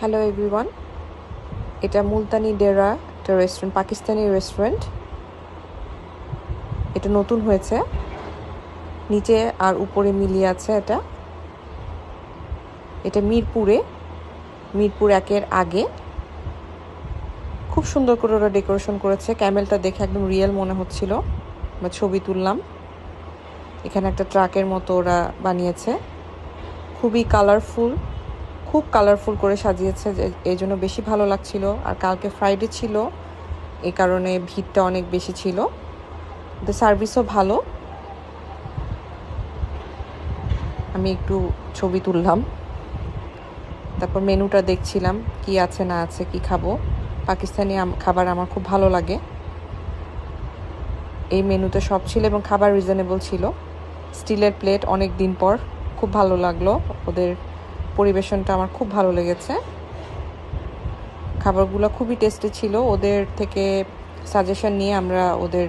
Hello everyone, এটা মুলতানি ডেরা একটা restaurant, Pakistani restaurant. এটা নতুন হয়েছে, নিচে আর উপরে মিলিয়ে আছে। এটা মিরপুর 1-এর আগে। খুব সুন্দর করে ওরা ডেকোরেশন করেছে। ক্যামেলটা দেখে একদম রিয়েল মনে হচ্ছিল, বা ছবি তুললাম। এখানে একটা ট্রাকের মতো ওরা বানিয়েছে, খুবই খুব কালারফুল করে সাজিয়েছে, এই জন্য বেশি ভালো লাগছিল। আর কালকে ফ্রাইডে ছিল, এই কারণে ভিড়টা অনেক বেশি ছিল। সার্ভিসও ভালো। আমি একটু ছবি তুললাম, তারপর মেনুটা দেখছিলাম কি আছে না আছে, কি খাবো। পাকিস্তানি খাবার আমার খুব ভালো লাগে। এই মেনুতে সব ছিল এবং খাবার রিজনেবল ছিল। স্টিলের প্লেট, অনেক দিন পর, খুব ভালো লাগলো। ওদের পরিবেশনটা আমার খুব ভালো লেগেছে। খাবারগুলো খুবই টেস্টি ছিল। ওদের থেকে সাজেশন নিয়ে আমরা ওদের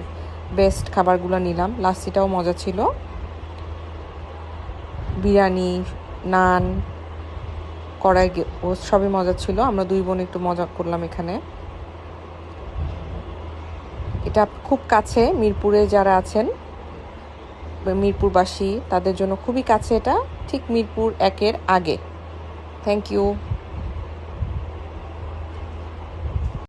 বেস্ট খাবারগুলো নিলাম। লাস্সিটাও মজা ছিল। বিরিয়ানি, নান, কড়াই সবই মজা ছিল। আমরা 2 বোন একটু মজা করলাম এখানে। এটা খুব কাছে, মিরপুরে যারা আছেন, মিরপুরবাসী, তাদের জন্য খুবই কাছে। এটা ঠিক মিরপুর 1-এর আগে। Thank you.